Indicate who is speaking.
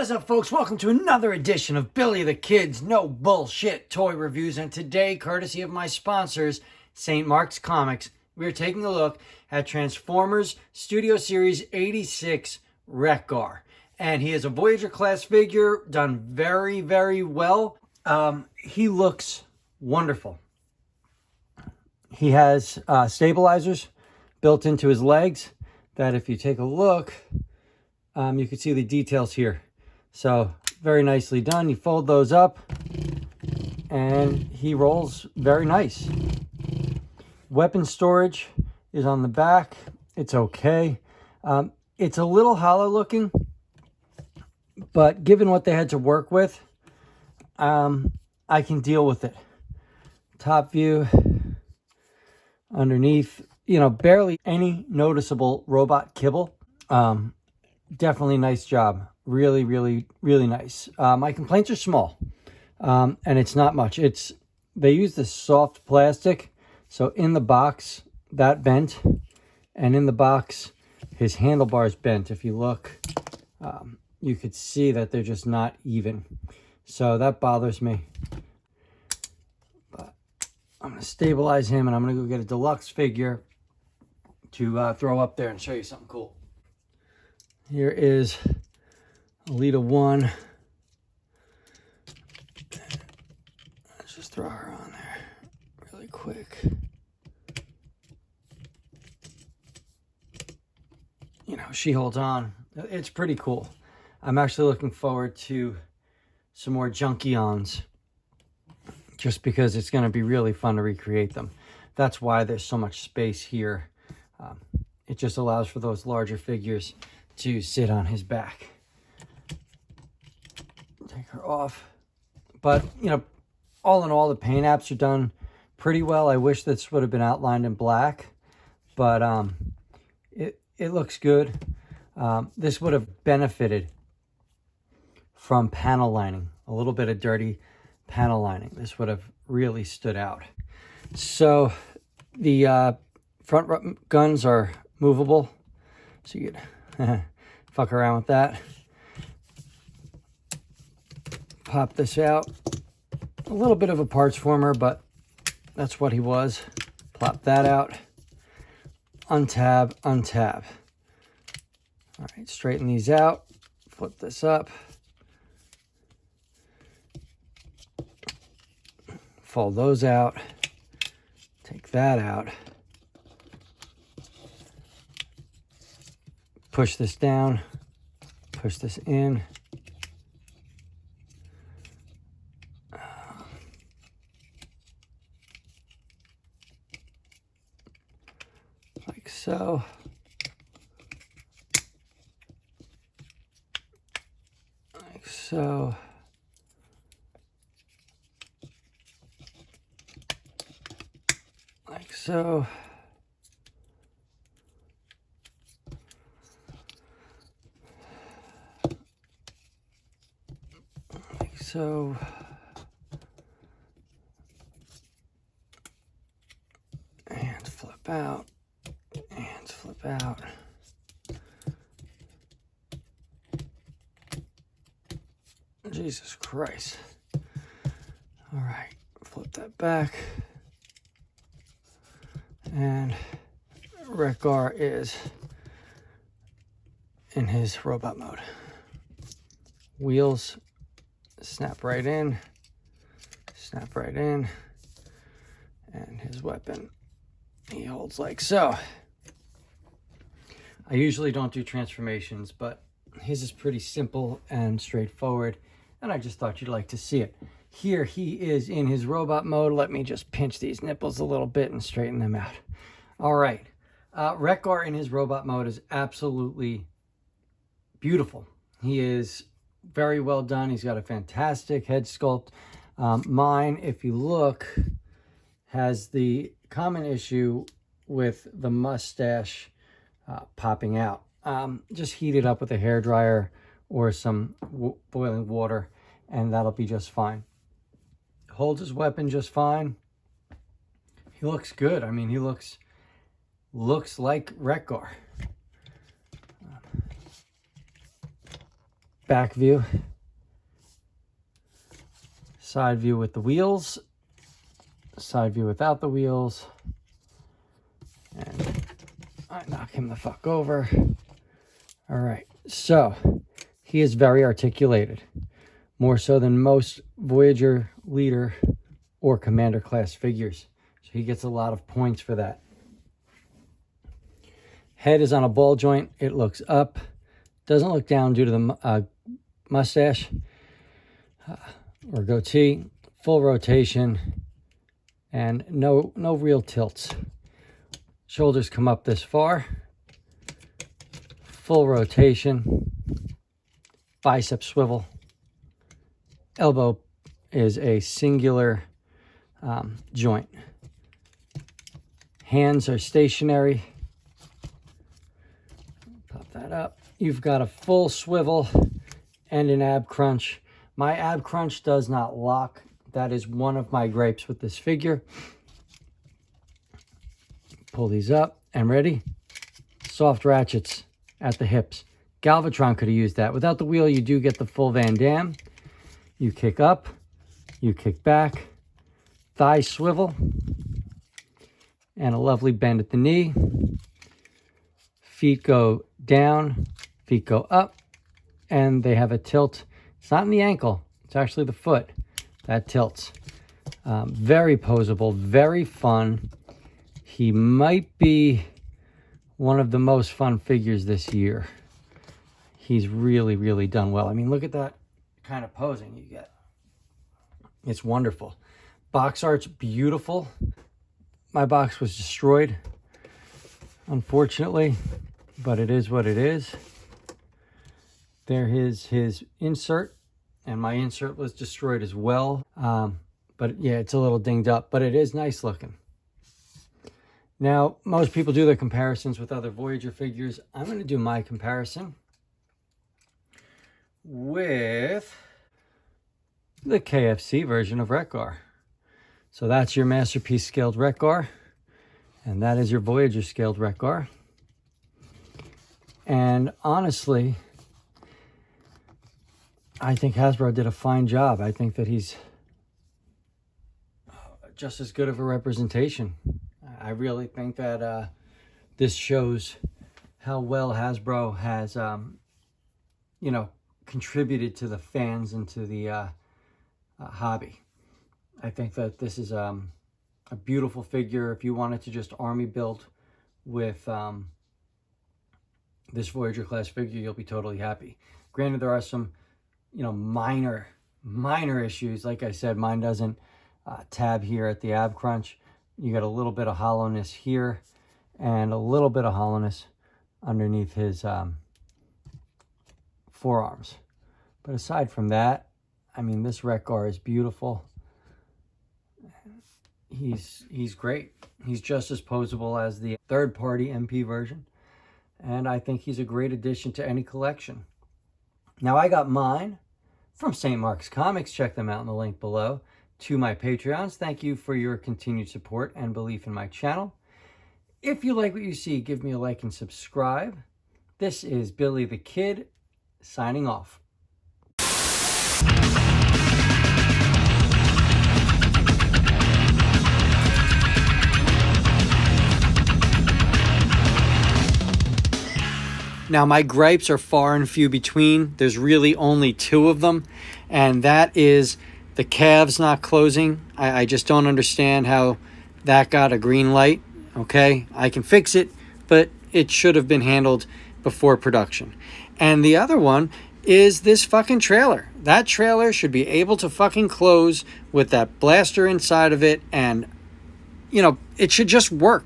Speaker 1: What is up, folks? Welcome to another edition of Billy the Kid's No Bullshit Toy Reviews. And today, courtesy of my sponsors, St. Mark's Comics, we are taking a look at Transformers Studio Series 86 Wreck-Gar. And he is a Voyager class figure, done very, very well. He looks wonderful. He has stabilizers built into his legs that if you take a look, you can see the details here. So very nicely done. You fold those up and he rolls very nice. Weapon storage is on the back. It's okay. It's a little hollow looking, but given what they had to work with, I can deal with it. Top view, underneath, barely any noticeable robot kibble. Definitely nice job. Really, really, really nice. My complaints are small, and it's not much. They use this soft plastic, so in the box, that bent, and in the box, his handlebars bent. If you look, you could see that they're just not even. So that bothers me. But I'm going to stabilize him, and I'm going to go get a deluxe figure to throw up there and show you something cool. Here is Alita 1. Let's just throw her on there really quick. She holds on. It's pretty cool. I'm actually looking forward to some more Junkions, just because it's going to be really fun to recreate them. That's why there's so much space here. It just allows for those larger figures to sit on his back. Take her off. But, all in all, the paint apps are done pretty well. I wish this would have been outlined in black, but it looks good. This would have benefited from panel lining, a little bit of dirty panel lining. This would have really stood out. So the front guns are movable, so you could fuck around with that. Pop this out. A little bit of a parts former, but that's what he was. Plop that out. Untab, untab. All right, straighten these out. Flip this up. Fold those out. Take that out. Push this down. Push this in. Like so. Like so. Like so. Like so. And flip out. And flip out. Jesus Christ. All right, flip that back. And Wreck-Gar is in his robot mode. Wheels snap right in, snap right in, and his weapon he holds like so. I usually don't do transformations, but his is pretty simple and straightforward, and I just thought you'd like to see it. Here he is in his robot mode. Let me just pinch these nipples a little bit and straighten them out. All right. Wreck-Gar in his robot mode is absolutely beautiful. He is very well done. He's got a fantastic head sculpt. Mine, if you look, has the common issue with the mustache popping out. Just heat it up with a hairdryer or some boiling water, and that'll be just fine. Holds his weapon just fine. He looks good. I mean, he looks like Wreck-Gar. back view, side view with the wheels, side view without the wheels, and I knock him the fuck over. All right, so he is very articulated, more so than most Voyager leader or commander class figures. So he gets a lot of points for that. Head is on a ball joint. It looks up. Doesn't look down due to the mustache or goatee. Full rotation and no real tilts. Shoulders come up this far. Full rotation. Bicep swivel. Elbow is a singular joint. Hands are stationary. Pop that up. You've got a full swivel and an ab crunch. My ab crunch does not lock. That is one of my gripes with this figure. Pull these up and ready. Soft ratchets at the hips. Galvatron could have used that. Without the wheel, you do get the full Van Damme. You kick up, you kick back, thigh swivel, and a lovely bend at the knee. Feet go down, feet go up, and they have a tilt. It's not in the ankle, it's actually the foot that tilts. Very poseable, very fun. He might be one of the most fun figures this year. He's really, really done well. I mean, look at that kind of posing you get. It's wonderful. Box art's beautiful. My box was destroyed, unfortunately, but it is what it is. There is his insert, and my insert was destroyed as well. But yeah, it's a little dinged up, but it is nice looking. Now, most people do their comparisons with other Voyager figures. I'm going to do my comparison with the KFC version of Wreck-Gar. So that's your Masterpiece scaled Wreck-Gar, and that is your Voyager scaled Wreck-Gar. And honestly, I think Hasbro did a fine job. I think that he's just as good of a representation. I really think that this shows how well Hasbro has, you know, contributed to the fans and to the hobby. I think that this is a beautiful figure. If you wanted to just army build with this Voyager class figure, you'll be totally happy. Granted, there are some, you know, minor issues. Like I said, mine doesn't tab here at the ab crunch. You got a little bit of hollowness here and a little bit of hollowness underneath his forearms. But aside from that, I mean, this Wreck-Gar is beautiful. He's great. He's just as posable as the third-party MP version. And I think he's a great addition to any collection. Now, I got mine from St. Mark's Comics. Check them out in the link below. To my Patreons, thank you for your continued support and belief in my channel. If you like what you see, give me a like and subscribe. This is Billy the Kid, signing off. Now, my gripes are far and few between. There's really only two of them, and that is the calves not closing. I just don't understand how that got a green light, okay? I can fix it, but it should have been handled before production. And the other one is this fucking trailer. That trailer should be able to fucking close with that blaster inside of it, and, you know, it should just work.